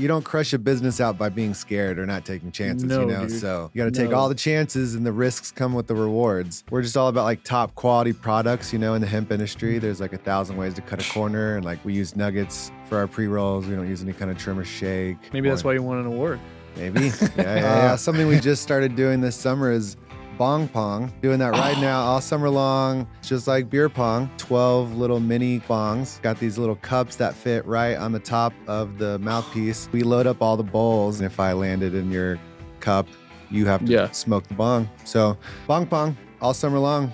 you don't crush a business out by being scared or not taking chances, No, you know? dude. So you got to take all the chances and the risks come with the rewards. We're just all about like top quality products, you know, in the hemp industry. There's like 1,000 ways to cut a corner, and like we use nuggets for our pre-rolls. We don't use any kind of trim or shake. Maybe that's why you won an award. Maybe. Yeah. Something we just started doing this summer is Bong Pong. Doing that right now all summer long. It's just like beer pong. 12 little mini bongs. Got these little cups that fit right on the top of the mouthpiece. We load up all the bowls, and if I landed in your cup, you have to smoke the bong. So Bong Pong all summer long.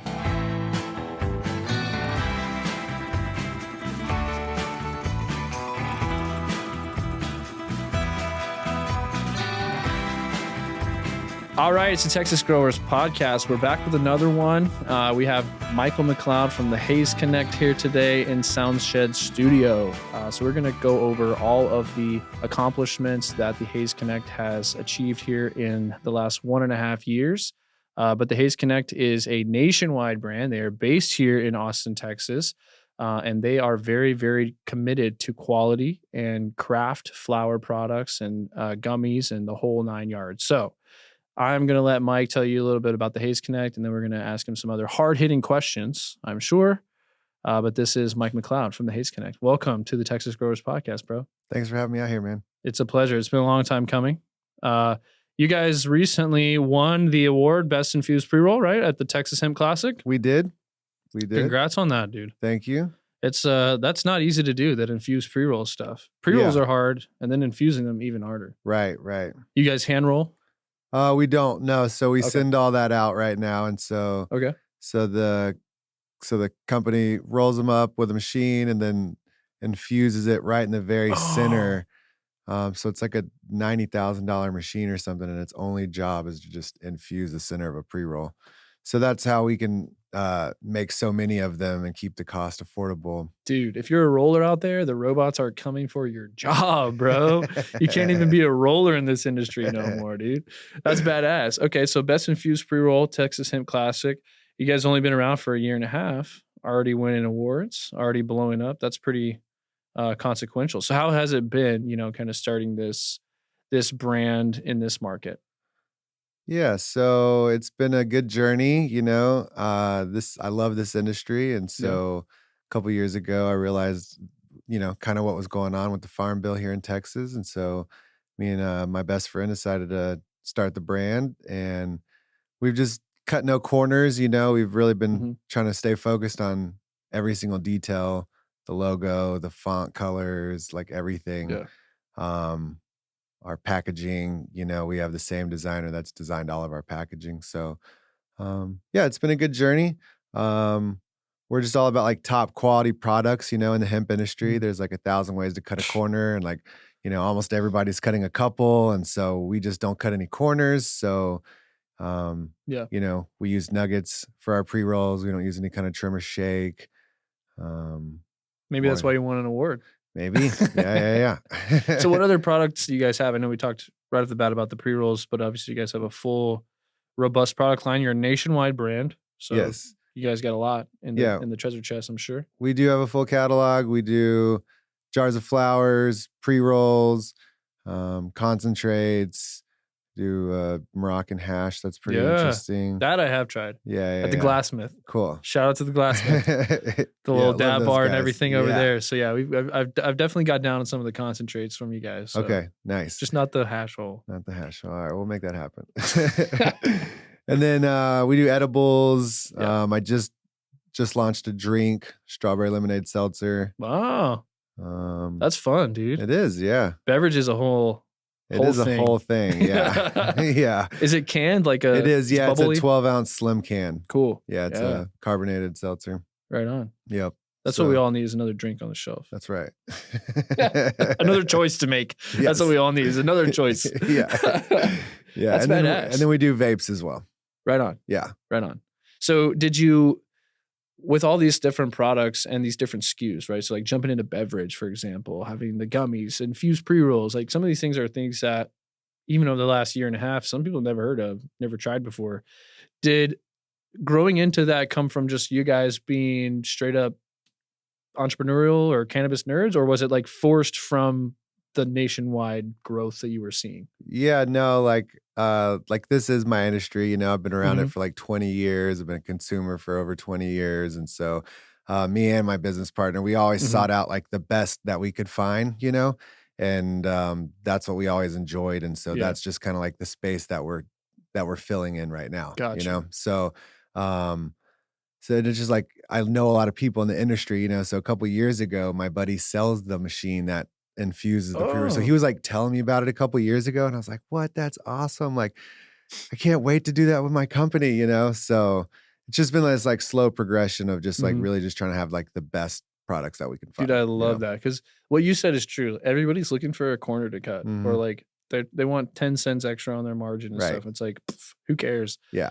All right, it's the Texas Growers Podcast. We're back with another one. We have Michael Macleod from the Haze Connect here today in Soundshed Studio. So we're going to go over all of the accomplishments that the Haze Connect has achieved here in the last 1.5 years. But the Haze Connect is a nationwide brand. They are based here in Austin, Texas, and they are very, very committed to quality and craft flower products and gummies and the whole 9 yards. So I'm going to let Mike tell you a little bit about the Haze Connect, and then we're going to ask him some other hard-hitting questions, I'm sure. But this is Mike Macleod from the Haze Connect. Welcome to the Texas Growers Podcast, bro. Thanks for having me out here, man. It's a pleasure. It's been a long time coming. You guys recently won the award Best Infused Pre-Roll, right, at the Texas Hemp Classic? We did. Congrats on that, dude. Thank you. It's that's not easy to do, that infused pre-roll stuff. Pre-rolls are hard, and then infusing them even harder. Right. You guys hand roll? We don't know. So we send all that out right now. And so, so the company rolls them up with a machine and then infuses it right in the very center. So it's like a $90,000 machine or something. And its only job is to just infuse the center of a pre-roll. So that's how we can make so many of them and keep the cost affordable. Dude, if you're a roller out there, the robots are coming for your job, bro. You can't even be a roller in this industry no more, dude. That's badass. Okay, so Best Infused Pre-Roll, Texas Hemp Classic. You guys only been around for 1.5 years, already winning awards, already blowing up. That's pretty consequential. So how has it been, kind of starting this brand in this market? Yeah, so it's been a good journey, I love this industry. And so a couple years ago, I realized, kind of what was going on with the farm bill here in Texas. And so me and my best friend decided to start the brand, and we've just cut no corners. We've really been trying to stay focused on every single detail, the logo, the font colors, like everything. Our packaging, we have the same designer that's designed all of our packaging. So, it's been a good journey. We're just all about like top quality products, in the hemp industry. There's like 1,000 ways to cut a corner, and like, almost everybody's cutting a couple. And so we just don't cut any corners. So, we use nuggets for our pre-rolls. We don't use any kind of trim or shake. Maybe that's why you won an award. Maybe. Yeah. So what other products do you guys have? I know we talked right off the bat about the pre-rolls, but obviously you guys have a full, robust product line. You're a nationwide brand. So you guys got a lot in the treasure chest, I'm sure. We do have a full catalog. We do jars of flowers, pre-rolls, concentrates, do Moroccan hash. That's pretty interesting. That I have tried. At the Glassmith. Cool. Shout out to the Glassmith. The little dab bar and everything over there. So I've definitely got down on some of the concentrates from you guys. So. Okay, nice. Just not the hash hole. Not the hash hole. All right, we'll make that happen. And then we do edibles. I just launched a drink, strawberry lemonade seltzer. Wow. That's fun, dude. It is, yeah. Beverage is a whole thing. A whole thing, yeah. Yeah. Is it canned like a? It is, yeah. It's a 12-ounce slim can. Cool. Yeah, it's a carbonated seltzer. Right on. Yep. That's what we all need, is another drink on the shelf. That's right. Another choice to make. Yes. That's what we all need, is another choice. Yeah. That's badass. And then we do vapes as well. Right on. Yeah. Right on. So did you, with all these different products and these different SKUs, right? So like jumping into beverage, for example, having the gummies, infused pre-rolls, like some of these things are things that even over the last 1.5 years, some people never heard of, never tried before. Did growing into that come from just you guys being straight up entrepreneurial or cannabis nerds, or was it like forced from the nationwide growth that you were seeing? Yeah, no, like this is my industry, I've been around it Mhm, for like 20 years. I've been a consumer for over 20 years. And so me and my business partner, we always mhm. sought out like the best that we could find, and that's what we always enjoyed. And so Yeah, that's just kind of like the space that we're filling in right now. gotcha. Um so it's just like I know a lot of people in the industry, so a couple years ago, my buddy sells the machine that infuses the pre-roll. So he Oh, was like telling me about it a couple years ago, and I was like, "What? That's awesome! Like, I can't wait to do that with my company." So it's just been this like slow progression of just like mhm. really just trying to have like the best products that we can Dude, find. I love that because what you said is true. Everybody's looking for a corner to cut, or Hmm. like they want 10 cents extra on their margin and Right. stuff. It's like, pff, who cares? Yeah.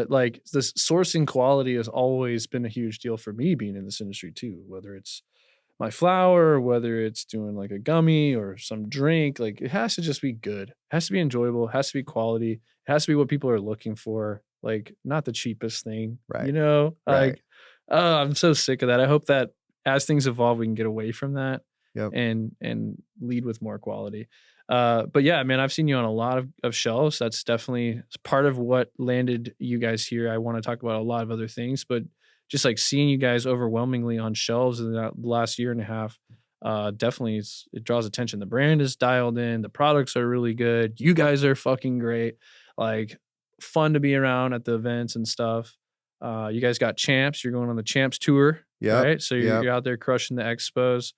Like this sourcing quality has always been a huge deal for me being in this industry too, whether it's my flour, or whether it's doing like a gummy or some drink, like it has to just be good. It has to be enjoyable, it has to be quality, it has to be what people are looking for, like not the cheapest thing, Right. Right. Like, oh, I'm so sick of that. I hope that as things evolve, we can get away from that Yep. and lead with more quality. But yeah, man, I've seen you on a lot of shelves. That's definitely part of what landed you guys here. I want to talk about a lot of other things, but just like seeing you guys overwhelmingly on shelves in that last year and a half, definitely it draws attention. The brand is dialed in, the products are really good. You guys are fucking great. Like fun to be around at the events and stuff. You guys got champs. You're going on the champs tour, Yep. right? So Yep. you're out there crushing the expos.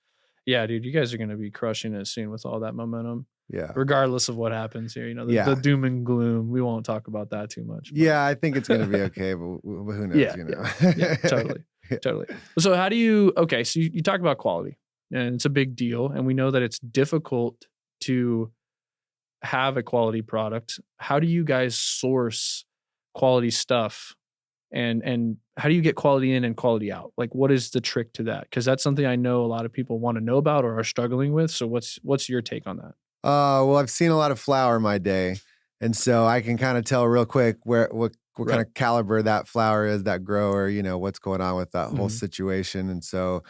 Yeah, dude, you guys are gonna be crushing it soon with all that momentum. Yeah. Regardless of what happens here, the Yeah. doom and gloom. We won't talk about that too much, but Yeah. I think it's gonna be okay, but who knows? yeah, yeah, yeah, totally, Yeah. totally. So how do you? Okay, so you talk about quality, and it's a big deal, and we know that it's difficult to have a quality product. How do you guys source quality stuff, and how do you get quality in and quality out? Like, what is the trick to that? Because that's something I know a lot of people want to know about or are struggling with. So what's your take on that? Well, I've seen a lot of flour in my day, and so I can kind of tell real quick what kind Right. of caliber that flour is, that grower, what's going on with that whole Mhm. situation. And so,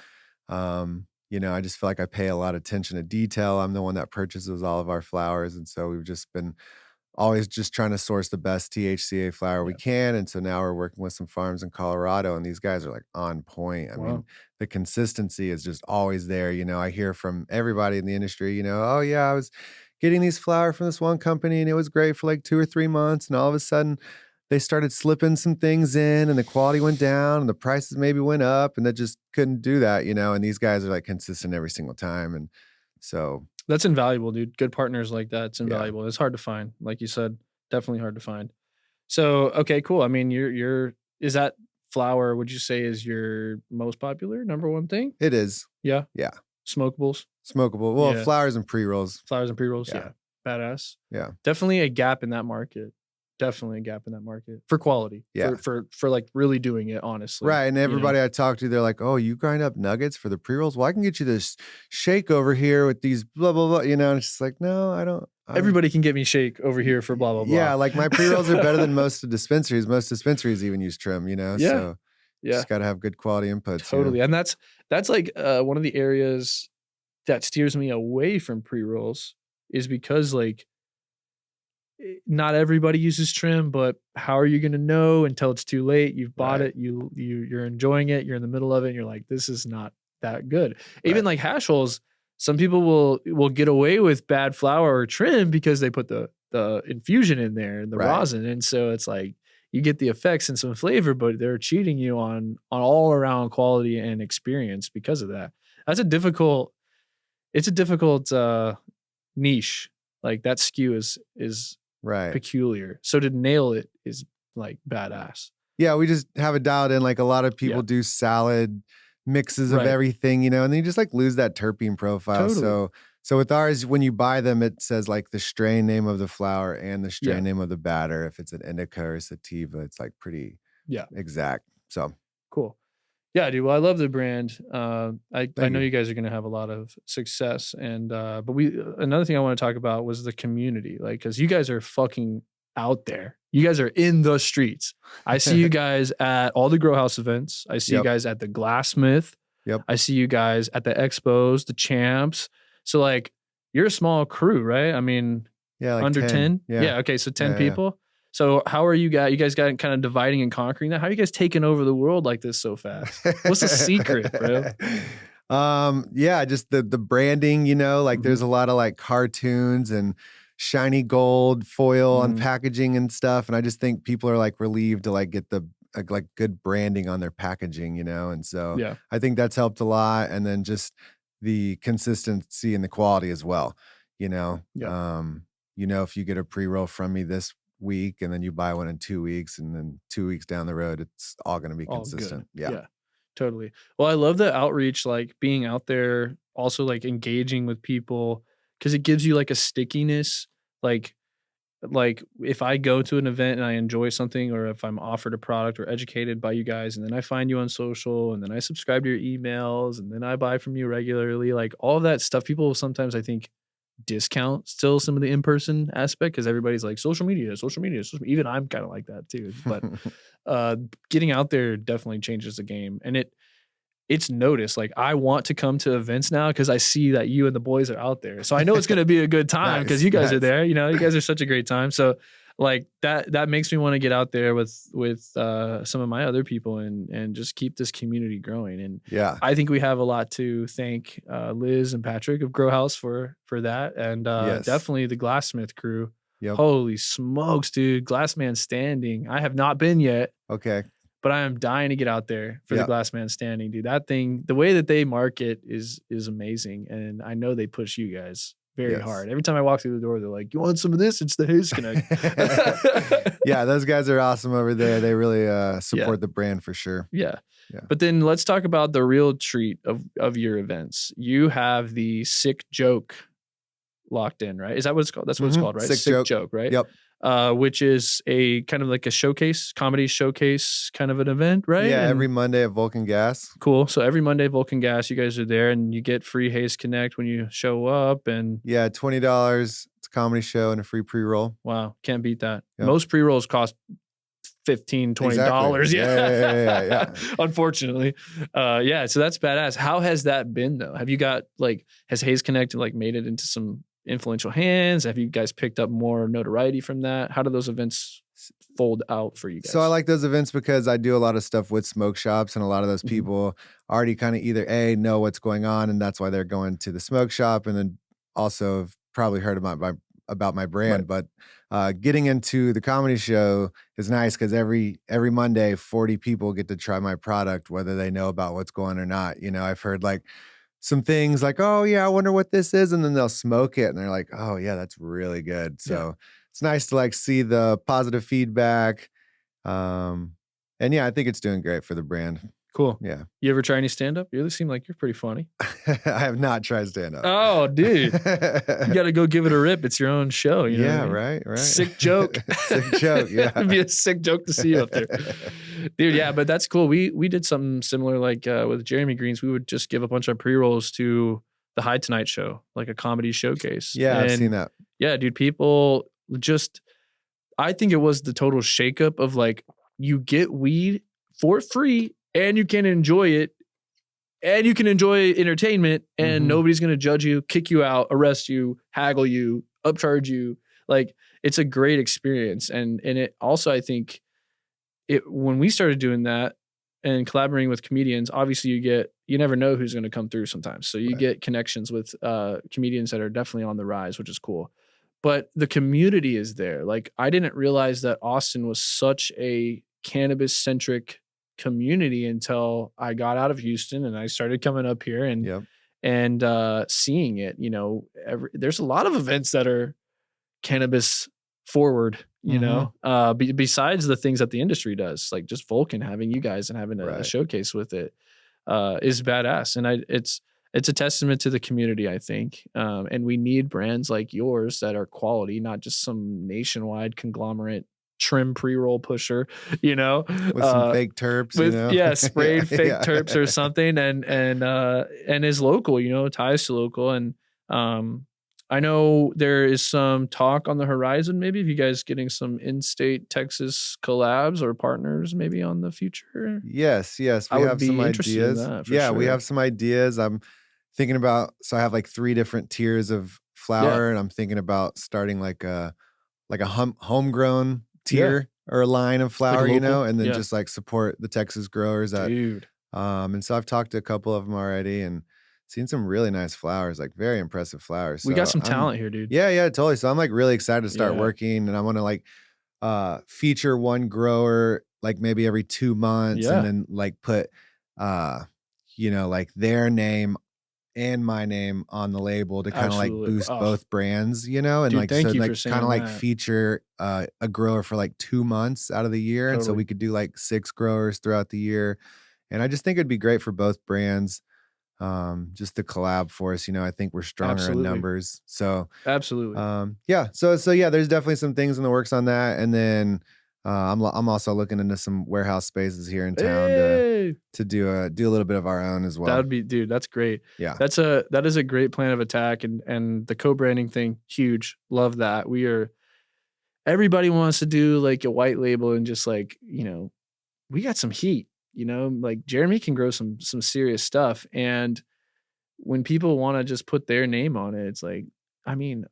I just feel like I pay a lot of attention to detail. I'm the one that purchases all of our flowers, and so we've just been always just trying to source the best THCA flower we Yeah. can. And so now we're working with some farms in Colorado, and these guys are like on point. I mean, Wow. the consistency is just always there. I hear from everybody in the industry, oh, yeah, I was getting these flower from this one company and it was great for like 2 or 3 months. And all of a sudden, they started slipping some things in and the quality went down and the prices maybe went up and they just couldn't do that. And these guys are like consistent every single time. And so, That's invaluable, dude. Good partners like that, it's yeah, invaluable. It's hard to find. Like you said, definitely hard to find. So, okay, cool. I mean, you're is that flower, would you say is your most popular number one thing? it is. Yeah. Yeah. Smokables. Smokable. Well, Yeah. flowers and pre-rolls. Flowers and pre-rolls. Yeah. Yeah. Badass. Yeah. Definitely a gap in that market. Definitely a gap in that market for quality, Yeah. for like really doing it honestly. Right, and everybody I talk to, they're like, "Oh, you grind up nuggets for the pre-rolls? Well, I can get you this shake over here with these blah, blah, blah," and it's just like, "No, I don't." Everybody can get me shake over here for blah blah Yeah, blah. like, my pre-rolls are better than most of dispensaries. Most dispensaries even use trim, Yeah. so Yeah. just gotta have good quality inputs. Totally. And that's like one of the areas that steers me away from pre-rolls is because like not everybody uses trim, but how are you going to know until it's too late? You've bought Right, it, you're enjoying it, you're in the middle of it, and you're like, this is not that good. right, Even like hash holes, some people will get away with bad flour or trim because they put the infusion in there and the right. rosin, and so it's like you get the effects and some flavor, but they're cheating you on all around quality and experience because of that. That's a difficult. It's a difficult niche. Like that skew is Right. peculiar. So to nail it is like badass. Yeah, we just have it dialed in, like, a lot of Yeah. people do salad mixes of Right. everything, and then you just, like, lose that terpene profile, Totally. so with ours, when you buy them, it says, like, the strain name of the flower and the Yeah. strain name of the batter. If it's an indica or sativa, it's, like, pretty Yeah. exact, so Cool. Yeah, dude. Well, I love the brand. I thank know you. you guys are gonna have a lot of success, and but we another thing I want to talk about was the community, like because you guys are fucking out there. You guys are in the streets. I see you guys at all the Grow House events. I see you Yep, guys at the Glassmith. yep, I see you guys at the expos, the champs. So like you're a small crew, right? I mean, Yeah, like under 10. 10? Yeah. Yeah, okay, so 10 Yeah, yeah, people. So how are you guys got kind of dividing and conquering that? How are you guys taking over the world like this so fast? What's the secret, bro? yeah. Yeah, just the branding, like Mhm. there's a lot of like cartoons and shiny gold foil on Mm, packaging and stuff. And I just think people are like relieved to like get the like good branding on their packaging, And so yeah, I think that's helped a lot. And then just the consistency and the quality as well, you know. yeah. Um, if you get a pre-roll from me this week and then you buy one in 2 weeks and then 2 weeks down the road, it's all gonna be All good. consistent. Yeah. Yeah, totally. Well, I love the outreach, like being out there, also like engaging with people because it gives you like a stickiness. Like, if I go to an event and I enjoy something, or if I'm offered a product or educated by you guys, and then I find you on social, and then I subscribe to your emails, and then I buy from you regularly, like all of that stuff, people sometimes I think discount still some of the in-person aspect because everybody's like social media, social media, social media. Even I'm kind of like that too. But uh getting out there definitely changes the game, and it's noticed. Like I want to come to events now because I see that you and the boys are out there, so I know it's going to be a good time because Nice, you guys are nice. there. You guys are such a great time. So like that makes me want to get out there with some of my other people and just keep this community growing. And Yeah. I think we have a lot to thank Liz and Patrick of Grow House for that, and Yes. definitely the Glassmith crew. Yep. Holy smokes, dude! Glassman Standing. I have not been yet, Okay. but I am dying to get out there for the Yep. Glass Man Standing, dude. That thing, the way that they market is amazing, and I know they push you guys very Yes. hard. Every time I walk through the door, they're like, "You want some of this? It's the Haze Connect." Yeah, those guys are awesome over there. They really Yeah, support the brand for sure. yeah. Yeah. But then let's talk about the real treat of your events. You have the sick joke locked in, right? Is that what it's called? That's what it's called, right? Sick Sick joke. joke, right? Yep. Which is a kind of like a showcase, comedy showcase kind of an event, right? Yeah, every And Monday at Vulcan Gas. cool. So every Monday, Vulcan Gas, you guys are there, and you get free Haze Connect when you show up. And Yeah, $20. It's a comedy show and a free pre-roll. wow, can't beat that. Yep. Most pre rolls cost $15, $20. Exactly. Yeah. Yeah. Unfortunately. Yeah. So that's badass. How has that been though? Have you got like, has Haze Connect like made it into some influential hands? Have you guys picked up more notoriety from that? How do those events fold out for you guys? So I like those events because I do a lot of stuff with smoke shops, and a lot of those Mhm. people already kind of either know what's going on, and that's why they're going to the smoke shop, and then also have probably heard about my brand. Right. But getting into the comedy show is nice because every Monday, 40 people get to try my product, whether they know about what's going or not. I've heard like some things like, oh yeah, I wonder what this is, and then they'll smoke it, and they're like, oh yeah, that's really good. Yeah. So it's nice to like see the positive feedback. And yeah, I think it's doing great for the brand. Cool. Yeah. You ever try any stand up? You seem like you're pretty funny. I have not tried stand up. Oh, dude. You got to go give it a rip. It's your own show. You know what I Yeah, mean? right. Sick joke. Sick joke. Yeah. It'd be a sick joke to see you up there. Dude, yeah, but that's cool. We did something similar like with Jeremy Greens. We would just give a bunch of pre-rolls to the High Tonight show, like a comedy showcase. Yeah, I've And seen that. yeah, dude, people just, I think it was the total shakeup of like, you get weed for free and you can enjoy it and you can enjoy entertainment and nobody's going to judge you, kick you out, arrest you, haggle you, upcharge you. Like it's a great experience. And it also, I think when we started doing that and collaborating with comedians, obviously you never know who's going to come through sometimes. So you get connections with comedians that are definitely on the rise, which is cool. But the community is there. Like I didn't realize that Austin was such a cannabis centric community until I got out of Houston and I started coming up here and seeing it. There's a lot of events that are cannabis forward, besides the things that the industry does, like just Vulcan having you guys and having a showcase with it is badass. And it's a testament to the community, I think. And we need brands like yours that are quality, not just some nationwide conglomerate trim pre-roll pusher, with some fake terps, sprayed fake terps or something, and is local, ties to local. And I know there is some talk on the horizon, maybe if you guys getting some in-state Texas collabs or partners maybe on the future. Yes, we have some ideas. In that, We have some ideas. I'm thinking about, so I have like 3 different tiers of Yeah. flower, and I'm thinking about starting like a homegrown Yeah. tier or a line of Like flower, local. and then Yeah. just like support the Texas growers that Dude. and so I've talked to a couple of them already and seen some really nice flowers, like very impressive flowers. We got So some I'm talent here, dude. yeah, yeah, totally. So I'm like really excited to start Yeah. working and I want to like feature one grower like maybe every 2 months and Yeah. then like put uh like their name and my name on the label to kinda, like, Absolutely. boost Oh, both brands, and, dude, like, so, thank you for like, kinda, saying like, that. feature, a grower for, like, 2 months out of the year, and so Totally. we could do, like, 6 growers throughout the year, and I just think it'd be great for both brands, just to collab for us, I think we're stronger in Absolutely. numbers, so, Absolutely. yeah, yeah, there's definitely some things in the works on that, and then, I'm also looking into some warehouse spaces here in town Hey. to do a little bit of our own as That well. would be dude, that's great. Yeah. That is a great plan of attack and the co-branding thing, huge. Love that. We are everybody wants to do like a white label and just like, we got some heat, like Jeremy can grow some serious stuff. And when people want to just put their name on it, it's like, I mean,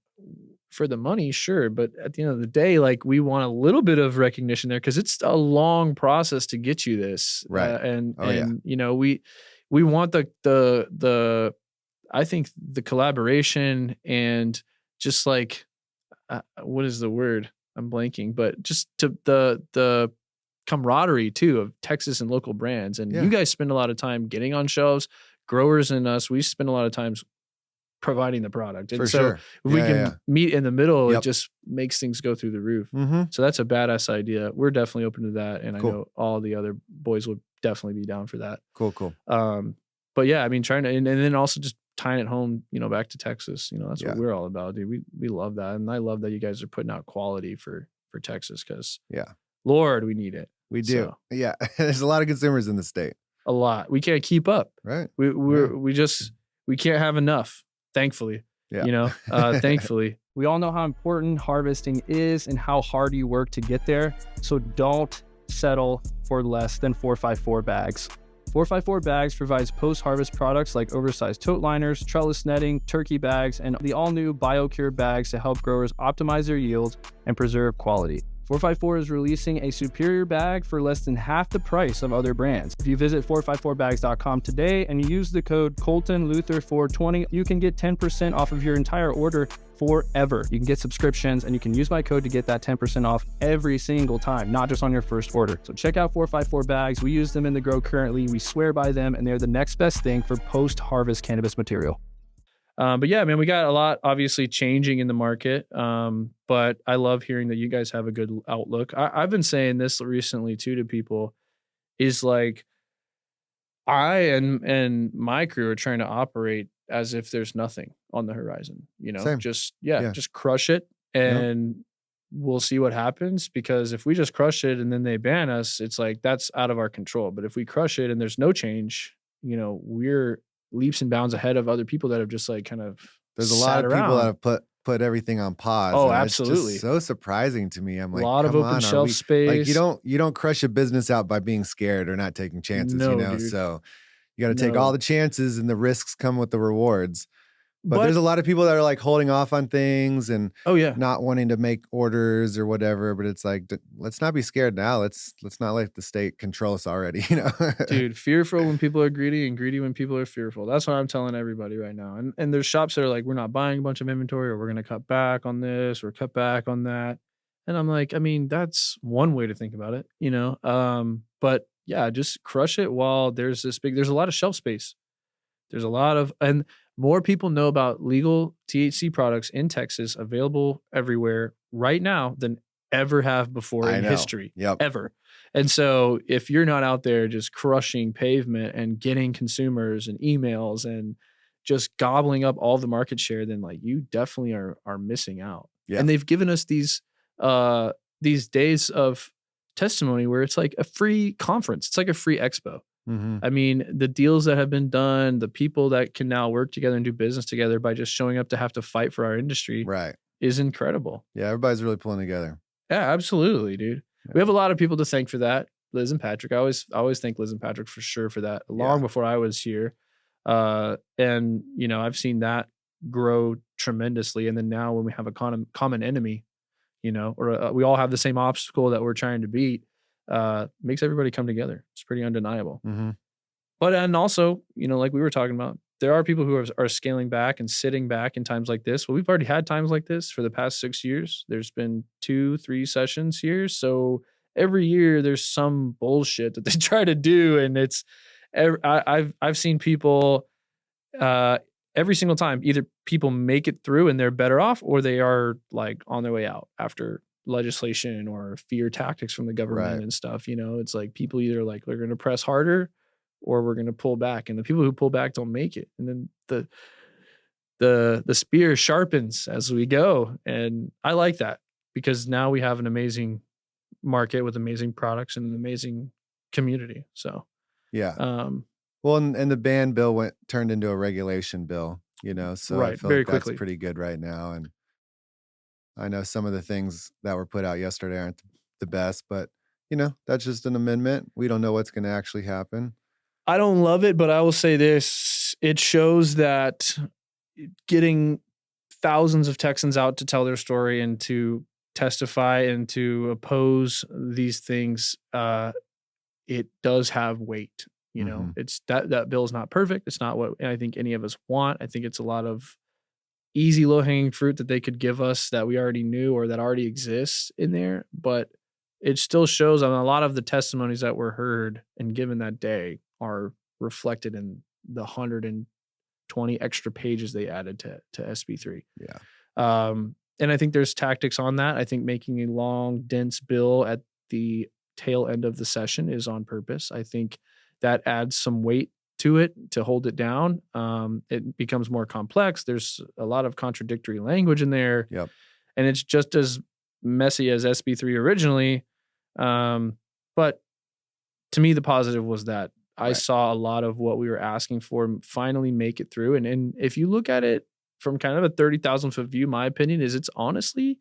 for the money, sure, but at the end of the day, like we want a little bit of recognition there because it's a long process to get you this, Right. and Oh, yeah. we want the I think the collaboration and just like what is the word? I'm blanking, but just to the camaraderie too of Texas and local brands. And you Yeah. guys spend a lot of time getting on shelves. Growers and us, we spend a lot of times providing the product. And For so sure. if we Yeah, yeah, can yeah. meet in the middle, it Yep. just makes things go through the roof. Mhm. So that's a badass idea. We're definitely open to that. And I Cool. know all the other boys would definitely be down for that. Cool, cool. But yeah, I mean, trying to, and then also just tying it home, back to Texas, that's what Yeah. we're all about, dude. We love that. And I love that you guys are putting out quality for Texas because Yeah. Lord, we need it. We do. So Yeah. There's a lot of consumers in the state. a lot. We can't keep up. Right. We can't have enough, thankfully. Yeah. Thankfully. We all know how important harvesting is and how hard you work to get there. So don't settle for less than 454 bags. 454 bags provides post-harvest products like oversized tote liners, trellis netting, turkey bags, and the all-new BioCure bags to help growers optimize their yield and preserve quality. 454 is releasing a superior bag for less than half the price of other brands. If you visit 454bags.com today and you use the code ColtonLuther420, you can get 10% off of your entire order forever. You can get subscriptions and you can use my code to get that 10% off every single time, not just on your first order. So check out 454 bags. We use them in the grow currently. We swear by them and they're the next best thing for post-harvest cannabis material. But yeah, man, we got a lot obviously changing in the market. But I love hearing that you guys have a good outlook. I've been saying this recently too to people is like, I and my crew are trying to operate as if there's nothing on the horizon, Same. just Yeah. just crush it Yep. and we'll see what happens because if we just crush it and then they ban us, it's like that's out of our control. But if we crush it and there's no change, we're leaps and bounds ahead of other people that have just like kind of There's a sat lot of people that around. have put everything on pause. Oh, And it's absolutely. just so surprising to me. I'm A like, lot of come open on, are shelf we like space. you don't crush a business out by being scared or not taking chances, No, dude. So you got to take all No. the chances and the risks come with the rewards. But But there's a lot of people that are like holding off on things and oh yeah, not wanting to make orders or whatever. But it's like, let's not be scared now. Let's not let the state control us already. dude, fearful when people are greedy and greedy when people are fearful. That's what I'm telling everybody right now. And there's shops that are like, we're not buying a bunch of inventory or we're going to cut back on this or cut back on that. And I'm like, I mean, that's one way to think about it, but yeah, just crush it while there's a lot of shelf space. There's a lot of, and more people know about legal THC products in Texas available everywhere right now than ever have before I in know. history, Yep. ever. And so if you're not out there just crushing pavement and getting consumers and emails and just gobbling up all the market share, then like you definitely are missing out. Yeah. And they've given us these days of testimony where it's like a free conference. It's like a free expo. Mm-hmm. I mean, the deals that have been done, the people that can now work together and do business together by just showing up to have to fight for our industry Right. is incredible. Yeah. Everybody's really pulling together. Yeah, absolutely, dude. Yeah. We have a lot of people to thank for that. Liz and Patrick. I always thank Liz and Patrick for sure for that. Long before I was here. And I've seen that grow tremendously. And then now when we have a common enemy, or we all have the same obstacle that we're trying to beat, makes everybody come together. It's pretty undeniable. Mhm. But and also, like we were talking about, there are people who are scaling back and sitting back in times like this. Well, we've already had times like this for the past 6 years. There's been 2-3 sessions here, so every year there's some bullshit that they try to do, and I've seen people uh, every single time, either people make it through and they're better off, or they are like on their way out after legislation or fear tactics from the government Right. and stuff. It's like people either like we're going to press harder or we're going to pull back, and the people who pull back don't make it. And then the spear sharpens as we go, and I like that because now we have an amazing market with amazing products and an amazing community. So, Yeah. um, Well, and the ban bill turned into a regulation bill, so I right, feel very like that's quickly. pretty good right now, and I know some of the things that were put out yesterday aren't the best, but, that's just an amendment. We don't know what's gonna actually happen. I don't love it, but I will say this: it shows that getting thousands of Texans out to tell their story and to testify and to oppose these things, it does have weight. Mhm. It's that bill is not perfect. It's not what I think any of us want. I think it's a lot of easy low hanging fruit that they could give us that we already knew or that already exists in there. But it still shows on a lot of the testimonies that were heard and given that day are reflected in the 120 extra pages they added to SB3. Yeah. And I think there's tactics on that. I think making a long, dense bill at the tail end of the session is on purpose. I think that adds some weight to it to hold it down. It becomes more complex. There's a lot of contradictory language in there, Yep. and it's just as messy as SB3 originally. But to me, the positive was that I Right. saw a lot of what we were asking for finally make it through. And if you look at it from kind of a 30,000 foot view, my opinion is it's honestly,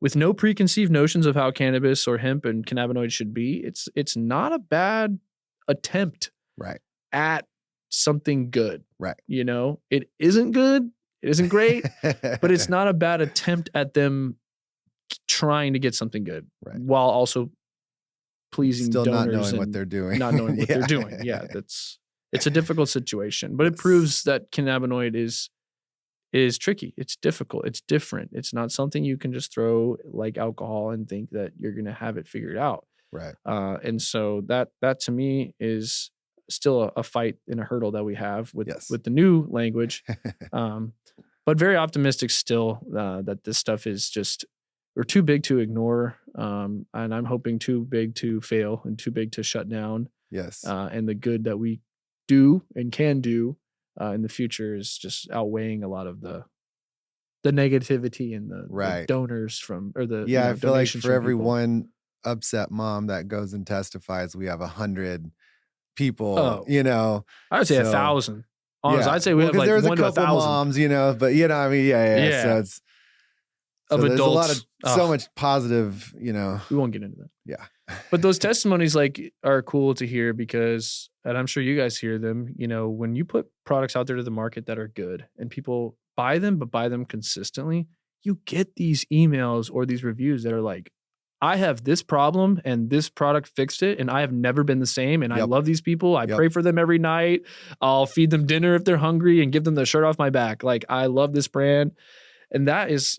with no preconceived notions of how cannabis or hemp and cannabinoids should be, it's not a bad attempt Right. at something good. Right. It isn't good, it isn't great, but it's not a bad attempt at them trying to get something good Right. while also pleasing Still not donors knowing what and they're doing. not knowing what they're Yeah. doing. Yeah, it's a difficult situation, but it Yes. proves that cannabinoid is tricky. It's difficult. It's different. It's not something you can just throw like alcohol and think that you're going to have it figured out. Right. And so that to me is still a fight and a hurdle that we have with Yes. with the new language. But very optimistic still that this stuff is just we're too big to ignore, and I'm hoping too big to fail and too big to shut down. Yes. And the good that we do and can do in the future is just outweighing a lot of the negativity and the Right. donors from or the Yeah, I feel like donations for from every people. one upset mom that goes and testifies, we have 100 people, Oh, I would say so 1,000. Honestly, yeah. I'd say we Well, have because like there's a 1 to couple 1,000. moms, but I mean, yeah, so Yeah, it's of so there's a lot adults. of so much positive, We won't get into that. yeah. But those testimonies like are cool to hear because, and I'm sure you guys hear them, when you put products out there to the market that are good and people buy them, but buy them consistently, you get these emails or these reviews that are like, I have this problem and this product fixed it and I have never been the same. And I Yep. love these people. I Yep. pray for them every night. I'll feed them dinner if they're hungry and give them the shirt off my back. Like I love this brand. And that is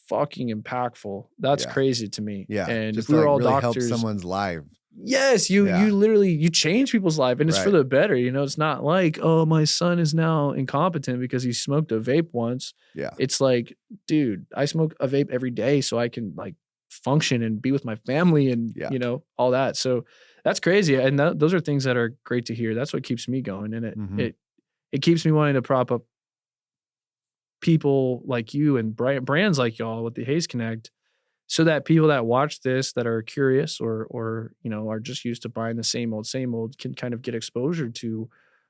fucking impactful. That's Yeah. crazy to me. Yeah. And Just if we to, were like, all really help doctors, someone's life. yes, you Yeah. literally you change people's life and it's for Right. the better. It's not like, oh, my son is now incompetent because he smoked a vape once. Yeah. It's like, dude, I smoke a vape every day so I can like function and be with my family and Yeah. all that. So that's crazy. And those are things that are great to hear. That's what keeps me going. And Mhm. it keeps me wanting to prop up people like you and brands like y'all with the Haze Connect, so that people that watch this that are curious or are just used to buying the same old can kind of get exposure to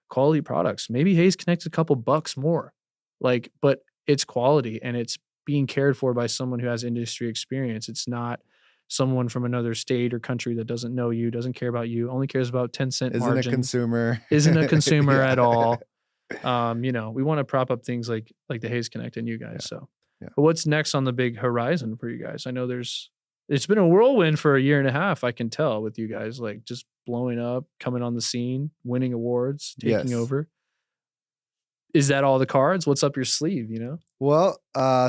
quality products. Maybe Haze Connect's a couple bucks more, like, but it's quality and it's being cared for by someone who has industry experience. It's not someone from another state or country that doesn't know you, doesn't care about you, only cares about 10-cent Isn't a margins, consumer. isn't a consumer Yeah. at all. We want to prop up things like the Haze Connect and you guys. Yeah. So, Yeah. but what's next on the big horizon for you guys? I know it's been a whirlwind for a year and a half. I can tell with you guys, like just blowing up, coming on the scene, winning awards, taking Yes. over. Is that all the cards? What's up your sleeve? Well,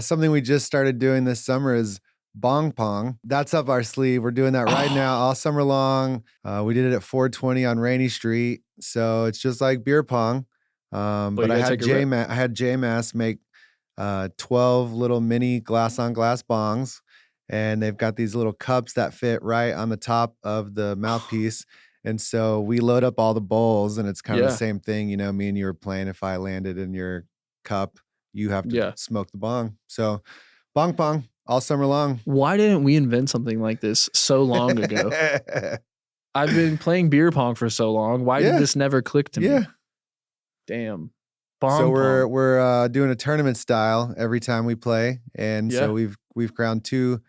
something we just started doing this summer is Bong Pong. That's up our sleeve. We're doing that right now all summer long. We did it at 420 on Rainy Street. So it's just like beer pong. But you I gotta had take a rip. JMass make 12 little mini glass on glass bongs. And they've got these little cups that fit right on the top of the mouthpiece. And so we load up all the bowls, and it's kind of the Yeah. same thing. Me and you were playing. If I landed in your cup, you have to Yeah. smoke the bong. So bong pong all summer long. Why didn't we invent something like this so long ago? I've been playing beer pong for so long. Why did this never click to me? Yeah. Damn. So Bong pong. we're doing a tournament style every time we play. And so we've crowned 2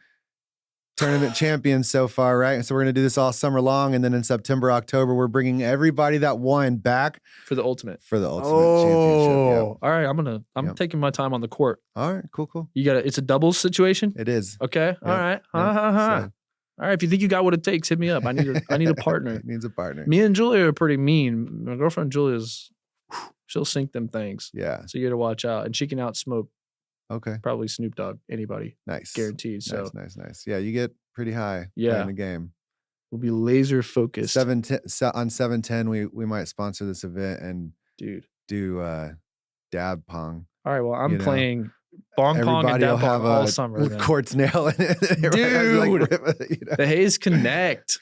tournament champions so far, right? And so we're going to do this all summer long. And then in September, October, we're bringing everybody that won back for the ultimate championship. All right. I'm taking my time on the court. All right. Cool. It's a doubles situation. It is. Okay. All right. So, all right. If you think you got what it takes, hit me up. I need a partner. It needs a partner. Me and Julia are pretty mean. My girlfriend Julia's, she'll sink them things. Yeah. So you got to watch out. And she can outsmoke. Okay. Probably Snoop Dogg, anybody. Nice. Guaranteed. So Nice. Yeah, you get pretty high in the game. We'll be laser focused. On 710, we might sponsor this event and do dab pong. All right. Well, I'm playing Bong Pong and dab pong all summer. Quartz nail in it. Dude, the Haze Connect.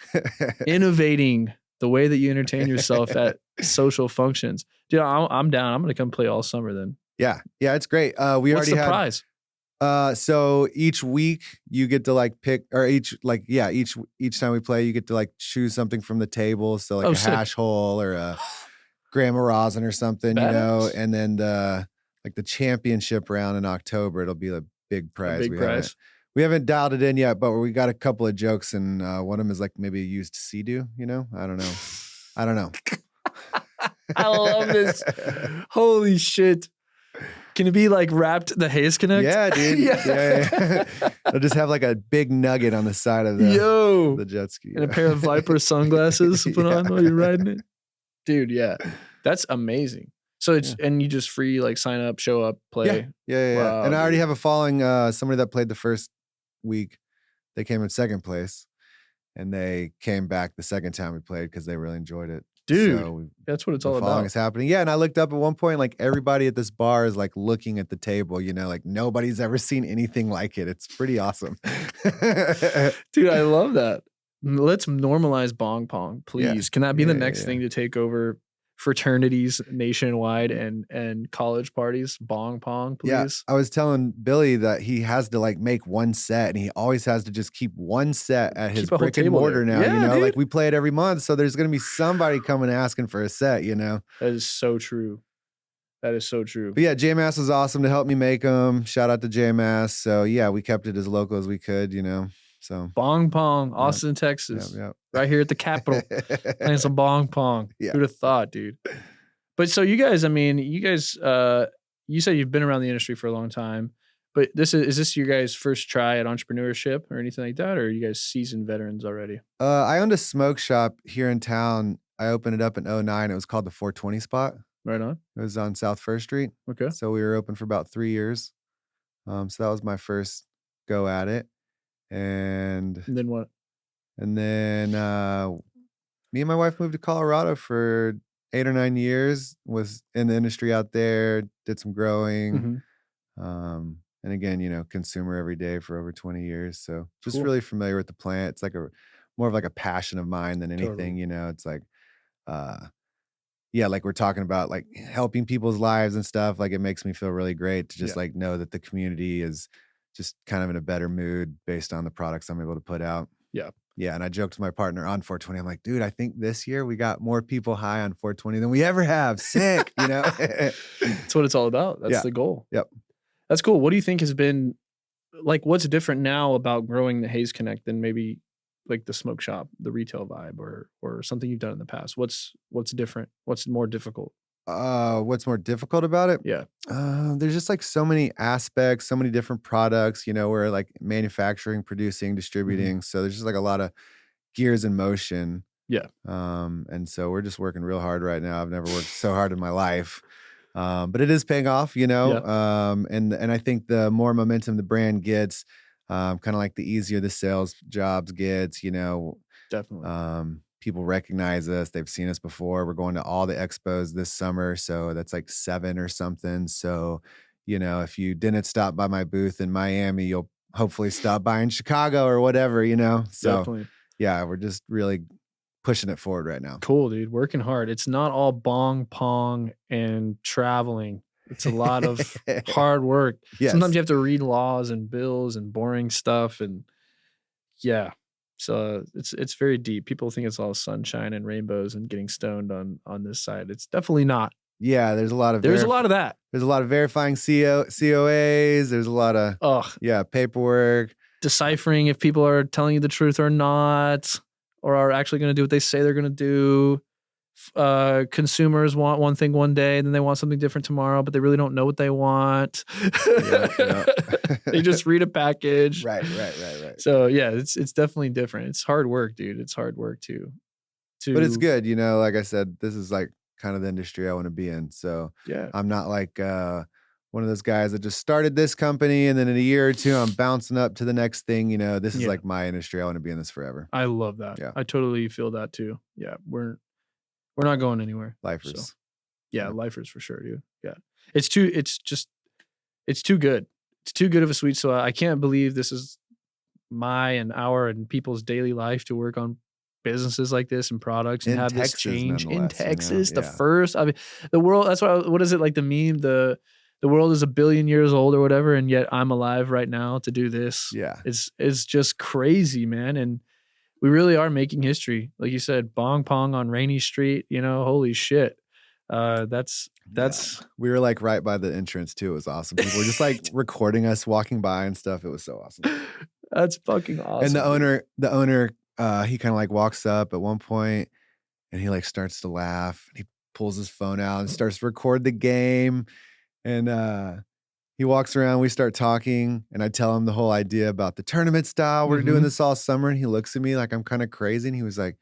Innovating the way that you entertain yourself at social functions. Dude, I'm down. I'm going to come play all summer then. Yeah, it's great. We What's already the had prize? So each week you get to like pick, or each time we play, you get to like choose something from the table. So like a hash hole or a gram of rosin or something, and then the championship round in October, it'll be a big prize. We haven't dialed it in yet, but we got a couple of jokes, and one of them is like maybe a used Sea-Doo, I don't know. I love this. Holy shit. Can it be like wrapped the Haze Connect? Yeah, dude. Yeah. They'll just have like a big nugget on the side of the jet ski. And a pair of Viper sunglasses to put on while you're riding it. Dude, yeah. That's amazing. So it's and you just free like sign up, show up, play. Yeah. Wow, and I already have a following, somebody that played the first week, they came in second place, and they came back the second time we played because they really enjoyed it. Dude, so that's what it's all about. Following is happening. Yeah, and I looked up at one point, like everybody at this bar is like looking at the table, like nobody's ever seen anything like it. It's pretty awesome. Dude, I love that. Let's normalize Bong Pong, please. Can that be the next thing to take over fraternities nationwide and college parties? Bong Pong, please. Yeah, I was telling Billy that he has to like make one set, and he always has to just keep one set at his brick and mortar now. Dude. Like we play it every month, so there's gonna be somebody coming asking for a set. That is so true. That is so true. But yeah, JMass was awesome to help me make them. Shout out to JMass. So yeah, we kept it as local as we could. So Bong Pong, Austin, Texas. Yep. Right here at the Capitol. Playing some Bong Pong. Yeah. Who'd have thought, dude? But so you guys, you say you've been around the industry for a long time, but is this your guys' first try at entrepreneurship or anything like that? Or are you guys seasoned veterans already? I owned a smoke shop here in town. I opened it up in 2009. It was called the 420 Spot. Right on. It was on South First Street. Okay. So we were open for about 3 years. So that was my first go at it. And then what? And then me and my wife moved to Colorado for 8 or 9 years, was in the industry out there, did some growing. And again, consumer every day for over 20 years. So just really familiar with the plant. It's like more of like a passion of mine than anything, It's like, like we're talking about like helping people's lives and stuff. Like it makes me feel really great to just like know that the community is just kind of in a better mood based on the products I'm able to put out. Yeah. Yeah. And I joked to my partner on 420. I'm like, dude, I think this year we got more people high on 420 than we ever have. Sick, That's what it's all about. That's the goal. Yep. That's cool. What do you think has been like, what's different now about growing the Haze Connect than maybe like the smoke shop, the retail vibe or something you've done in the past? What's different? What's more difficult? What's more difficult about it? Yeah. There's just like so many aspects, so many different products, we're like manufacturing, producing, Mhm. distributing. So there's just like a lot of gears in motion. Yeah. And so we're just working real hard right now. I've never worked so hard in my life. But it is paying off. Yeah. And I think the more momentum the brand gets, kind of like the easier the sales jobs gets. Definitely. People recognize us. They've seen us before. We're going to all the expos this summer, so that's like 7 or something. So, if you didn't stop by my booth in Miami, you'll hopefully stop by in Chicago or whatever. So, Definitely. yeah, we're just really pushing it forward right now. Cool, dude. Working hard. It's not all bong pong and traveling. It's a lot of hard work. Sometimes Yes. you have to read laws and bills and boring stuff, and yeah. So it's very deep. People think it's all sunshine and rainbows and getting stoned on this side. It's definitely not. Yeah, there's a lot of There's a lot of that. verifying COAs. There's a lot of Ugh. paperwork. Deciphering if people are telling you the truth or not, or are actually going to do what they say they're going to do. Consumers want one thing one day, and then they want something different tomorrow, but they really don't know what they want. Yeah. They just read a package. Right. So yeah, it's definitely different. It's hard work, dude. It's hard work too. But it's good, like I said, this is like kind of the industry I want to be in. So Yeah. I'm not like one of those guys that just started this company and then in a year or two I'm bouncing up to the next thing. This is Yeah. like my industry. I want to be in this forever. I love that. Yeah. I totally feel that too. Yeah, we're not going anywhere. Lifers. So, yeah, lifers for sure, dude. Yeah. It's too good. It's too good of a sweet spot. I can't believe this is my and our and people's daily life to work on businesses like this and products and In have this Texas, change in nonetheless, Texas. The Yeah. first, I mean, the world. That's what is it like the meme? The world is 1 billion years old or whatever, and yet I'm alive right now to do this. Yeah. It's just crazy, man. And we really are making history. Like you said, Bong Pong on Rainy Street, holy shit. That's We were like right by the entrance too. It was awesome. People were just like recording us walking by and stuff. It was so awesome. that's fucking awesome. And the owner, he kind of like walks up at one point and he like starts to laugh. He pulls his phone out and starts to record the game. And he walks around, we start talking, and I tell him the whole idea about the tournament style. We're doing this all summer, and he looks at me like I'm kind of crazy, and he was like,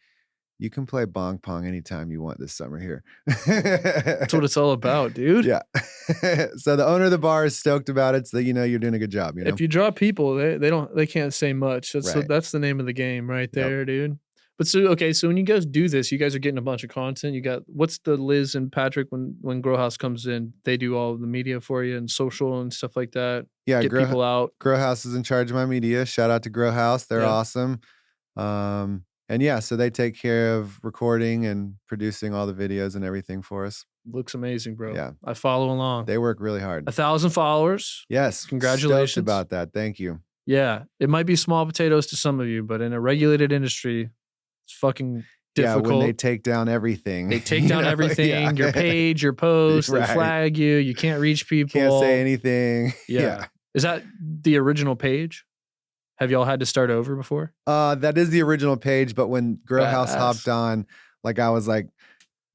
"You can play Bong Pong anytime you want this summer here." That's what it's all about, dude. Yeah. So the owner of the bar is stoked about it, so you're doing a good job. If you draw people, they can't say much. Right. That's the name of the game right there, dude. But so when you guys do this, you guys are getting a bunch of content. You got what's the Liz and Patrick when Grow House comes in, they do all the media for you and social and stuff like that. Yeah, Get people out. Grow House is in charge of my media. Shout out to Grow House. They're awesome. And yeah, so they take care of recording and producing all the videos and everything for us. Looks amazing, bro. Yeah. I follow along. They work really hard. 1,000 followers. Yes. Congratulations. Stoked about that. Thank you. Yeah. It might be small potatoes to some of you, but in a regulated industry, it's fucking difficult. Yeah, when they take down everything. They take down everything, your page, your post, they flag you. You can't reach people. Can't say anything. Yeah. Is that the original page? Have y'all had to start over before? That is the original page, but when Grow House hopped on, like I was like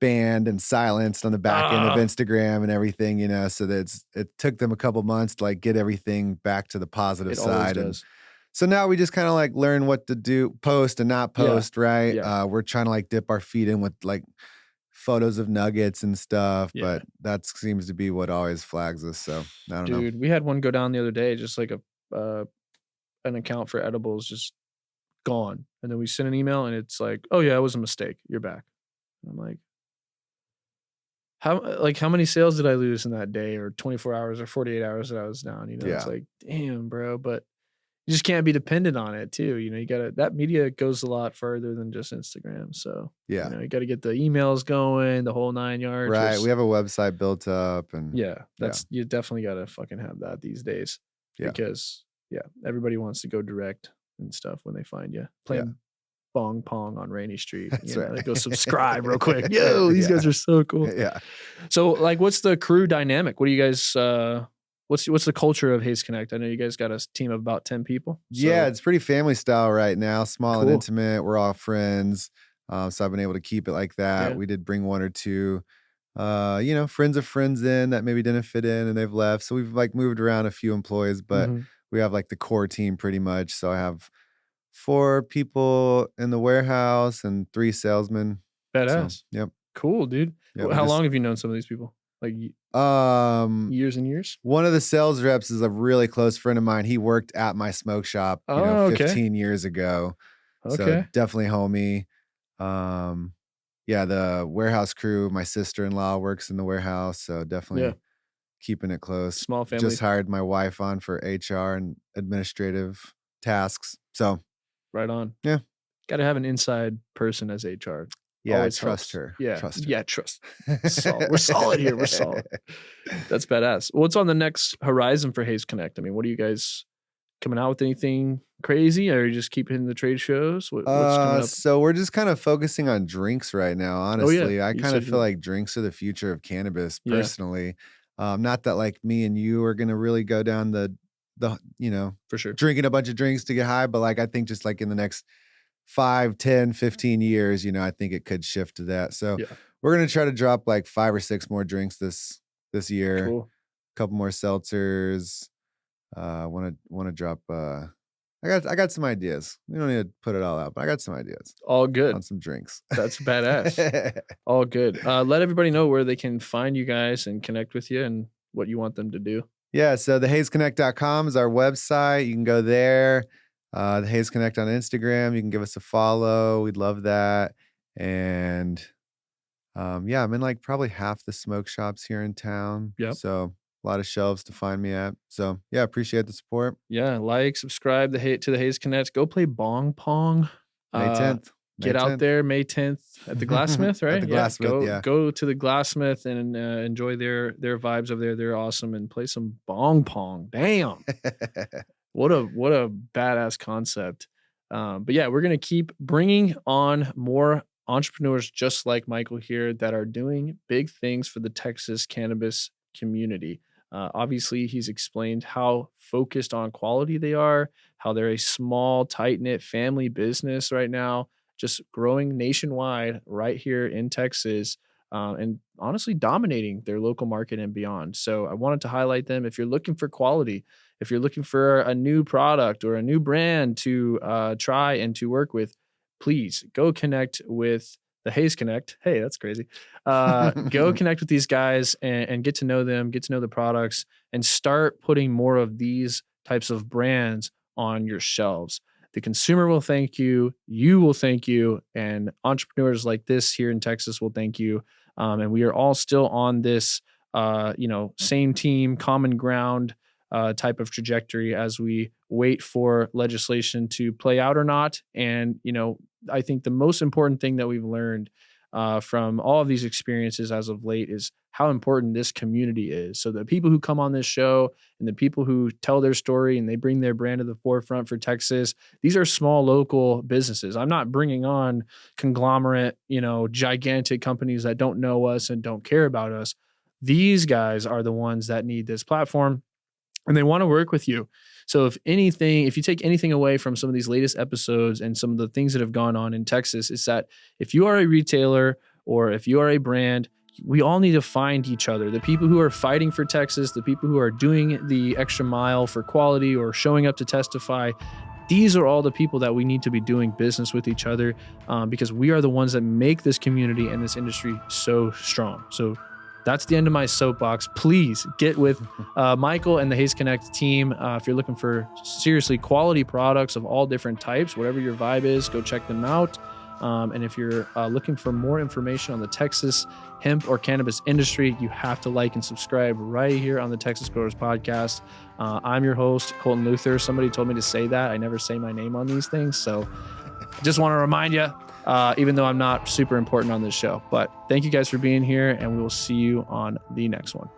banned and silenced on the back end of Instagram and everything, so that it took them a couple months to like get everything back to the positive side. And so now we just kind of like learn what to do, post and not post, right? Yeah. We're trying to like dip our feet in with like photos of nuggets and stuff, but that seems to be what always flags us. So I don't know. Dude, we had one go down the other day, just like an account for edibles just gone. And then we sent an email and it's like, oh yeah, it was a mistake. You're back. And I'm like, how many sales did I lose in that day or 24 hours or 48 hours that I was down? It's like, damn, bro. But you just can't be dependent on it too. You gotta, that media goes a lot further than just Instagram. So you got to get the emails going, the whole 9 yards. Right. We have a website built up and you definitely got to fucking have that these days because everybody wants to go direct and stuff when they find you playing Bong Pong on Rainy Street. They go subscribe real quick. Yo, these guys are so cool. Yeah. So like, what's the crew dynamic? What do you guys, what's the culture of Haze Connect? I know you guys got a team of about 10 people. So. Yeah, it's pretty family style right now. Small and intimate. We're all friends. So I've been able to keep it like that. We did bring one or two friends of friends in that maybe didn't fit in and they've left. So we've like moved around a few employees, but Mhm. we have like the core team pretty much. So I have 4 people in the warehouse and 3 salesmen. So, Badass. yep. Cool, dude. Yeah, we How just long have you known some of these people? Like um years and years? one of the sales reps is a really close friend of mine. He worked at my smoke shop, Oh, okay. 15 years ago. So Okay. definitely homie. Um, yeah, the warehouse crew, my sister-in-law works in the warehouse, so Yeah. definitely keeping it close. Small Just family. hired my wife on for HR and administrative tasks. So, Right on. yeah. Got to have an inside person as HR. Yeah, I Always trust helps. her. Yeah. Trust her. Yeah. Trust. Solid. We're solid here. We're solid. That's badass. What's on the next horizon for Haze Connect? I mean, what are you guys coming out with? Anything crazy, or are you just keep hitting the trade shows? What's coming up? So we're just kind of focusing on drinks right now, Oh yeah, honestly. I you kind of said feel you. like drinks are the future of cannabis Yeah, personally. Not that like me and you are gonna really go down the for sure. drinking a bunch of drinks to get high, but like I think just like in the next 5, 10, 15 years, I think it could shift to that. So Yeah, we're gonna try to drop like 5 or 6 more drinks this year, a couple more seltzers. Wanna drop I got some ideas. We don't need to put it all out, but I got some ideas all on good. some drinks. That's badass. All good. Let everybody know where they can find you guys and connect with you and what you want them to do. Yeah, so thehazeconnect.com is our website. You can go there. The Haze Connect on Instagram. You can give us a follow. We'd love that. And yeah, I'm in like probably half the smoke shops here in town. Yep. So a lot of shelves to find me at. So yeah, appreciate the support. Yeah. Like, subscribe to the Haze Connect. Go play Bong Pong. May Uh, 10th. May get out 10th. there May 10th at the Glassmith, At right? the Yeah. Glassmith, Go yeah. go to the Glassmith and enjoy their vibes over there. They're awesome, and play some Bong Pong. Damn. What a badass concept. But yeah, we're gonna keep bringing on more entrepreneurs just like Michael here that are doing big things for the Texas cannabis community. Obviously, he's explained how focused on quality they are, how they're a small, tight knit family business right now, just growing nationwide right here in Texas, and honestly dominating their local market and beyond. So I wanted to highlight them. If you're looking for quality, if you're looking for a new product or a new brand to try and to work with, please go connect with the Haze Connect. Hey, that's crazy. Go connect with these guys and get to know them, get to know the products, and start putting more of these types of brands on your shelves. The consumer will thank you, you will thank you, and entrepreneurs like this here in Texas will thank you. And we are all still on this, same team, common ground type of trajectory as we wait for legislation to play out or not. And, I think the most important thing that we've learned from all of these experiences as of late is how important this community is. So the people who come on this show and the people who tell their story and they bring their brand to the forefront for Texas, these are small local businesses. I'm not bringing on conglomerate, gigantic companies that don't know us and don't care about us. These guys are the ones that need this platform and they want to work with you. So if you take anything away from some of these latest episodes and some of the things that have gone on in Texas, it's that if you are a retailer or if you are a brand, we all need to find each other. The people who are fighting for Texas, the people who are doing the extra mile for quality or showing up to testify, these are all the people that we need to be doing business with each other because we are the ones that make this community and this industry so strong. So that's the end of my soapbox. Please get with Michael and the Haze Connect team. If you're looking for seriously quality products of all different types, whatever your vibe is, go check them out. And if you're looking for more information on the Texas hemp or cannabis industry, you have to like and subscribe right here on the Texas Growers Podcast. I'm your host, Colton Luther. Somebody told me to say that. I never say my name on these things. So just want to remind you, even though I'm not super important on this show. But thank you guys for being here, and we will see you on the next one.